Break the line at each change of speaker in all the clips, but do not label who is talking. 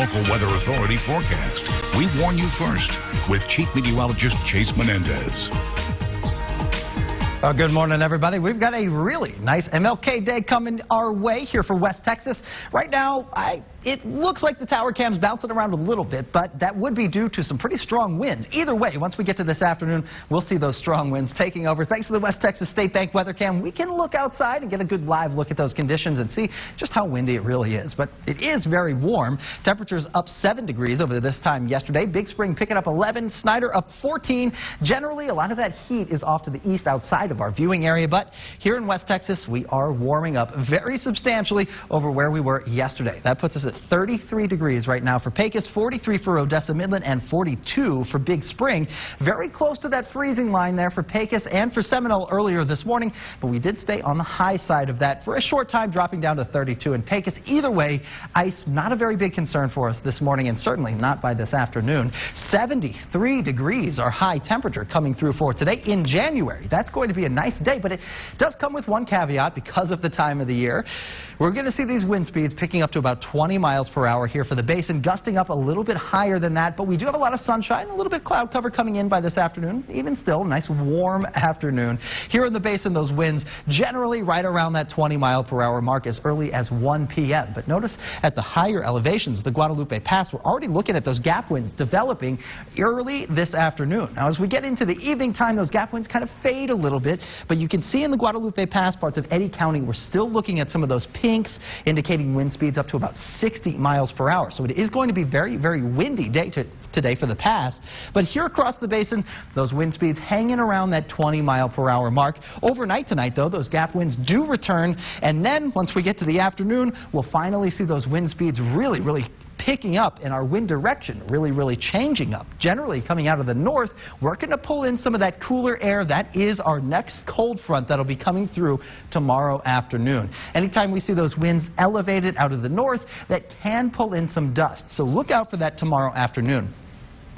local weather authority forecast. We warn you first with Chief Meteorologist Chase Menendez.
Good morning, everybody. We've got a really nice MLK Day coming our way here for West Texas. Right now, it looks like the tower cam's bouncing around a little bit, but that would be due to some pretty strong winds. Either way, once we get to this afternoon, we'll see those strong winds taking over. Thanks to the West Texas State Bank weather cam, we can look outside and get a good live look at those conditions and see just how windy it really is. But it is very warm. Temperatures up 7 degrees over this time yesterday. Big Spring picking up 11, Snyder up 14. Generally, a lot of that heat is off to the east outside of our viewing area, but here in West Texas, we are warming up very substantially over where we were yesterday. That puts us at 33 degrees right now for Pecos, 43 for Odessa Midland, and 42 for Big Spring. Very close to that freezing line there for Pecos and for Seminole earlier this morning, but we did stay on the high side of that for a short time, dropping down to 32 in Pecos. Either way, ice not a very big concern for us this morning, and certainly not by this afternoon. 73 degrees our high temperature coming through for today in January. That's going to be a nice day, but it does come with one caveat because of the time of the year. We're going to see these wind speeds picking up to about 20 miles per hour here for the basin, gusting up a little bit higher than that, but we do have a lot of sunshine, a little bit cloud cover coming in by this afternoon. Even still, nice warm afternoon. Here in the basin, those winds generally right around that 20-mile-per-hour mark as early as 1 p.m. But notice at the higher elevations, the Guadalupe Pass, we're already looking at those gap winds developing early this afternoon. Now, as we get into the evening time, those gap winds kind of fade a little bit, but you can see in the Guadalupe Pass parts of Eddy County, we're still looking at some of those pinks indicating wind speeds up to about 60 miles per hour. So it is going to be very, very windy day today for the pass. But here across the basin, those wind speeds hanging around that 20-mile-per-hour mark. Overnight tonight, though, those gap winds do return. And then once we get to the afternoon, we'll finally see those wind speeds really picking up and our wind direction really changing up. Generally coming out of the north, we're going to pull in some of that cooler air. That is our next cold front that'll be coming through tomorrow afternoon. Anytime we see those winds elevated out of the north, that can pull in some dust. So look out for that tomorrow afternoon.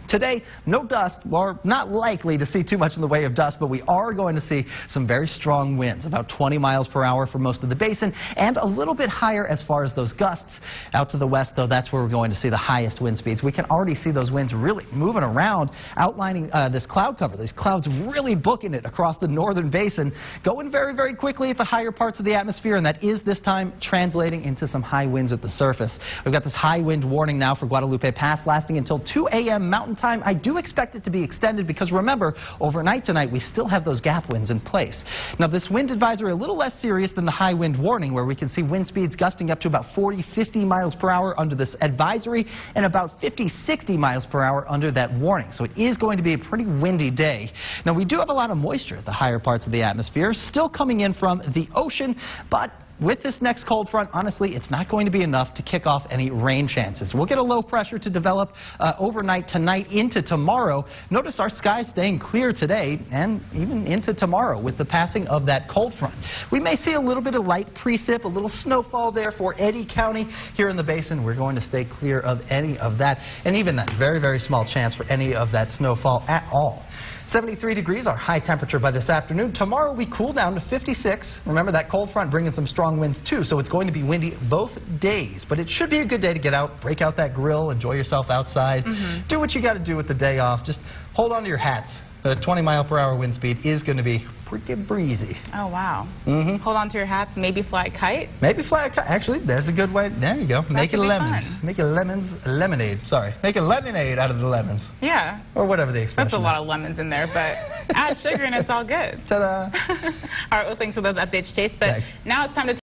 Today, no dust. We're not likely to see too much in the way of dust, but we are going to see some very strong winds, about 20 miles per hour for most of the basin, and a little bit higher as far as those gusts. Out to the west, though, that's where we're going to see the highest wind speeds. We can already see those winds really moving around, outlining this cloud cover. These clouds really booking it across the northern basin, going very quickly at the higher parts of the atmosphere, and that is this time translating into some high winds at the surface. We've got this high wind warning now for Guadalupe Pass lasting until 2 a.m. Mountain Time. I do expect it to be extended because remember, overnight tonight we still have those gap winds in place. Now this wind advisory a little less serious than the high wind warning, where we can see wind speeds gusting up to about 40-50 miles per hour under this advisory and about 50-60 miles per hour under that warning. So it is going to be a pretty windy day. Now we do have a lot of moisture at the higher parts of the atmosphere still coming in from the ocean, but with this next cold front, honestly, it's not going to be enough to kick off any rain chances. We'll get a low pressure to develop overnight tonight into tomorrow. Notice our skies staying clear today and even into tomorrow with the passing of that cold front. We may see a little bit of light precip, a little snowfall there for Eddy County. Here in the basin, we're going to stay clear of any of that, and even that very small chance for any of that snowfall at all. 73 degrees, our high temperature by this afternoon. Tomorrow we cool down to 56. Remember that cold front bringing some strong winds too, so it's going to be windy both days. But it should be a good day to get out, break out that grill, enjoy yourself outside. Do what you got to do with the day off. Just hold on to your hats. The 20-mile-per-hour wind speed is going to be pretty breezy.
Oh, wow. Hold on to your hats, maybe fly a kite?
Maybe fly a kite. Actually, there's a good way. There you go. Make it lemons. Make it lemonade. Sorry. Make a lemonade out of the lemons.
Yeah.
Or whatever the expression
That's a lot of lemons in there, but add sugar and it's all good.
Ta-da.
All right, well, thanks for those updates, Chase. But
Thanks.
Now it's time to